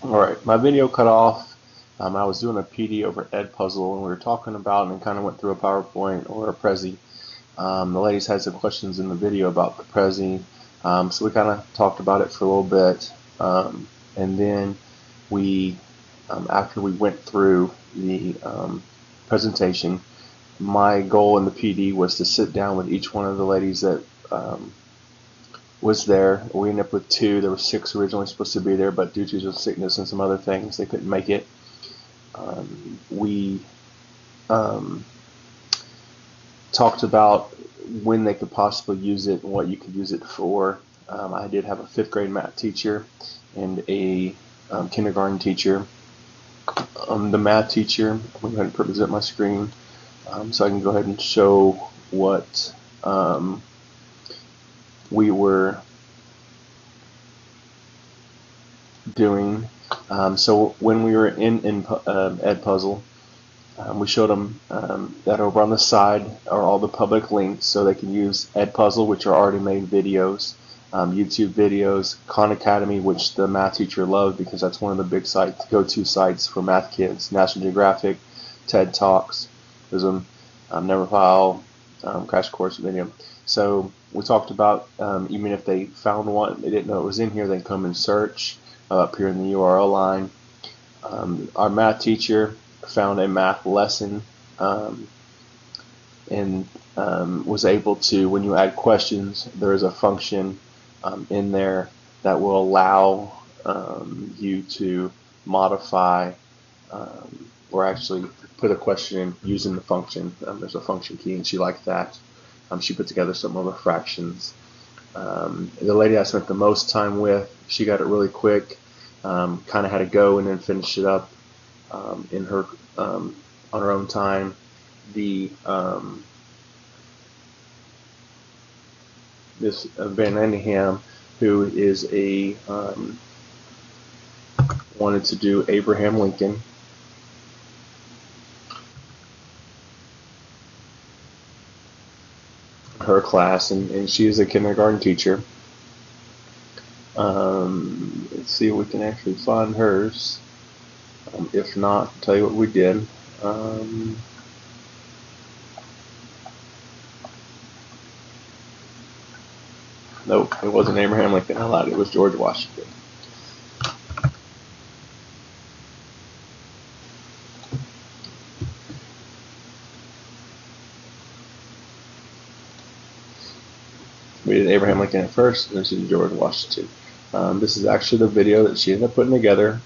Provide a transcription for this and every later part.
Alright, my video cut off. I was doing a PD over Edpuzzle, and we were talking about and kind of went through a PowerPoint or a Prezi. The ladies had some questions in the video about the Prezi, so we kind of talked about it for a little bit, and then we, after we went through the presentation, my goal in the PD was to sit down with each one of the ladies that was there. We ended up with 2. There were 6 originally supposed to be there, but due to sickness and some other things, they couldn't make it. We talked about when they could possibly use it and what you could use it for. I did have a 5th grade math teacher and a kindergarten teacher. The math teacher, I'm going to go ahead and present my screen so I can go ahead and show what we were doing. So when we were in Edpuzzle, we showed them that over on the side are all the public links, so they can use Edpuzzle, which are already made videos, YouTube videos, Khan Academy, which the math teacher loved because that's one of the big go-to sites for math kids, National Geographic, TED Talks. There's a Neverfile crash course video. So we talked about even if they found one, they didn't know it was in here, they can come and search up here in the URL line. Our math teacher found a math lesson and was able to, when you add questions, there is a function in there that will allow you to modify or actually put a question in using the function. There's a function key, and she liked that. She put together some other fractions. The lady I spent the most time with, she got it really quick, kind of had to go and then finish it up in her on her own time. The this Van Endingham, who is a wanted to do Abraham Lincoln. Her class, and she is a kindergarten teacher. Let's see if we can actually find hers. If not, I'll tell you what we did. Nope, it wasn't Abraham Lincoln. I lied. It was George Washington. We did Abraham Lincoln at first, and then she did George Washington. This is actually the video that she ended up putting together.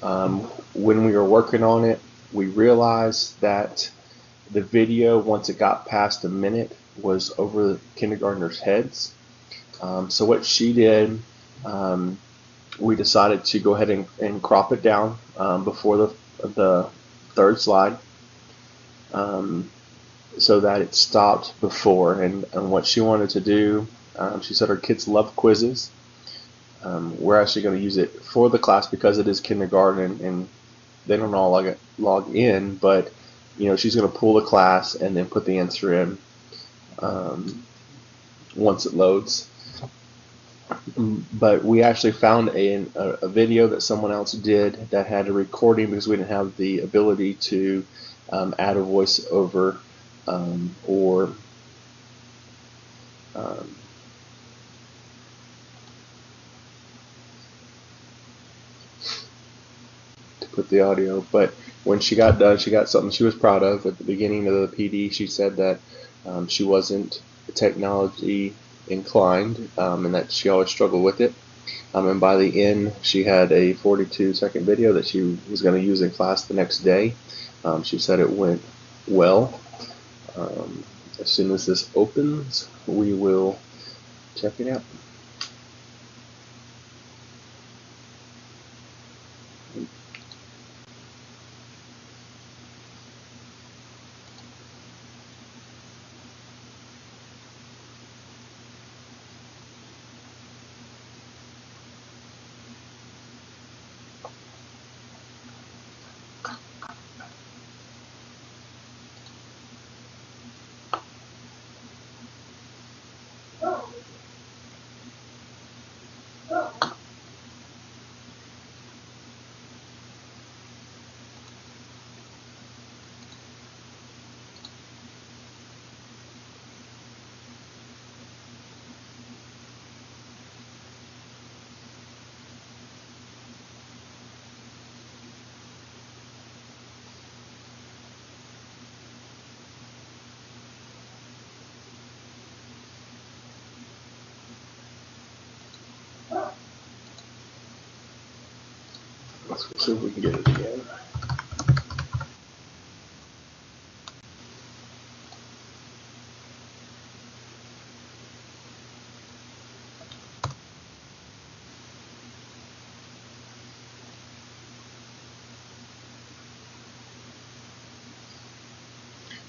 When we were working on it, we realized that the video, once it got past a minute, was over the kindergartners' heads. So what she did, we decided to go ahead and crop it down before the 3rd slide, so that it stopped before. And what she wanted to do, she said her kids love quizzes. We're actually going to use it for the class because it is kindergarten and they don't all log in, but she's going to pull the class and then put the answer in once it loads. But we actually found a video that someone else did that had a recording because we didn't have the ability to add a voiceover or to put the audio. But when she got done, she got something she was proud of. At the beginning of the PD, she said that she wasn't technology inclined and that she always struggled with it. And by the end, she had a 42-second video that she was going to use in class the next day. She said it went well. As soon as this opens, we will check it out. Let's see if we can get it again.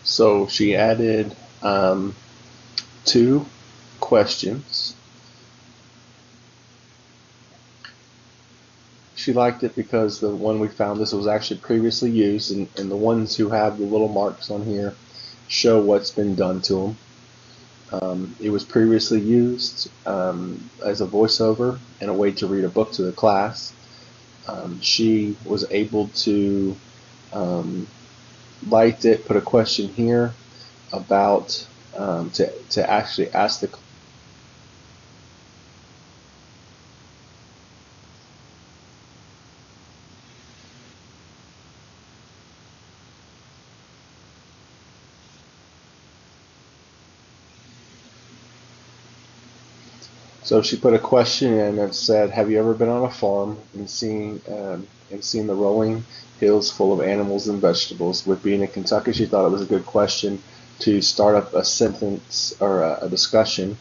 So she added 2 questions. She liked it because the one we found, this was actually previously used, and the ones who have the little marks on here show what's been done to them. It was previously used as a voiceover and a way to read a book to the class. She was able to light it, put a question here about to actually ask the. So she put a question in that said, "Have you ever been on a farm and seen the rolling hills full of animals and vegetables?" With being in Kentucky, she thought it was a good question to start up a sentence or a discussion.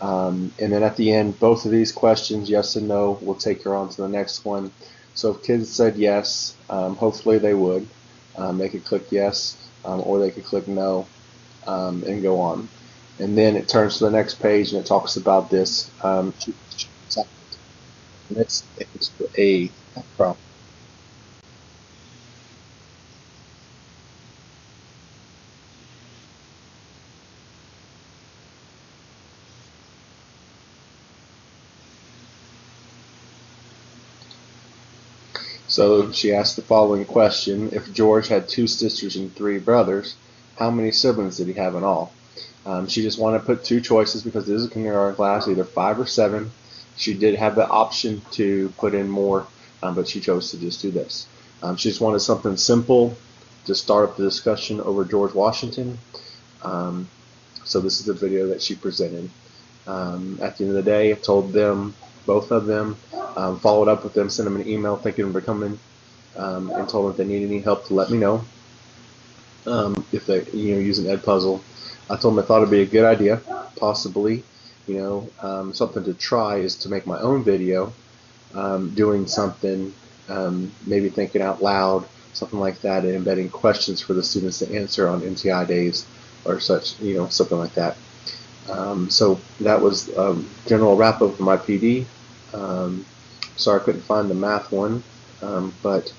And then at the end, both of these questions, yes and no, will take her on to the next one. So if kids said yes, hopefully they would. They could click yes, or they could click no, and go on. And then it turns to the next page and it talks about this. This is a problem. So she asked the following question: If George had 2 sisters and 3 brothers, how many siblings did he have in all? She just wanted to put 2 choices because this is a kindergarten class, either 5 or 7. She did have the option to put in more, but she chose to just do this. She just wanted something simple to start up the discussion over George Washington. So this is the video that she presented. At the end of the day, I told them, both of them, followed up with them, sent them an email thanking them for coming, and told them if they need any help to let me know. If they, using Edpuzzle, I told them I thought it'd be a good idea, possibly, something to try is to make my own video, doing something, maybe thinking out loud, something like that, and embedding questions for the students to answer on MTI days or such, something like that. So that was general wrap up of my PD. Sorry I couldn't find the math one, but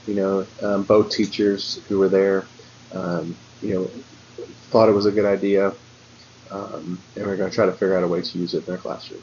both teachers who were there, thought it was a good idea, and we're going to try to figure out a way to use it in their classroom.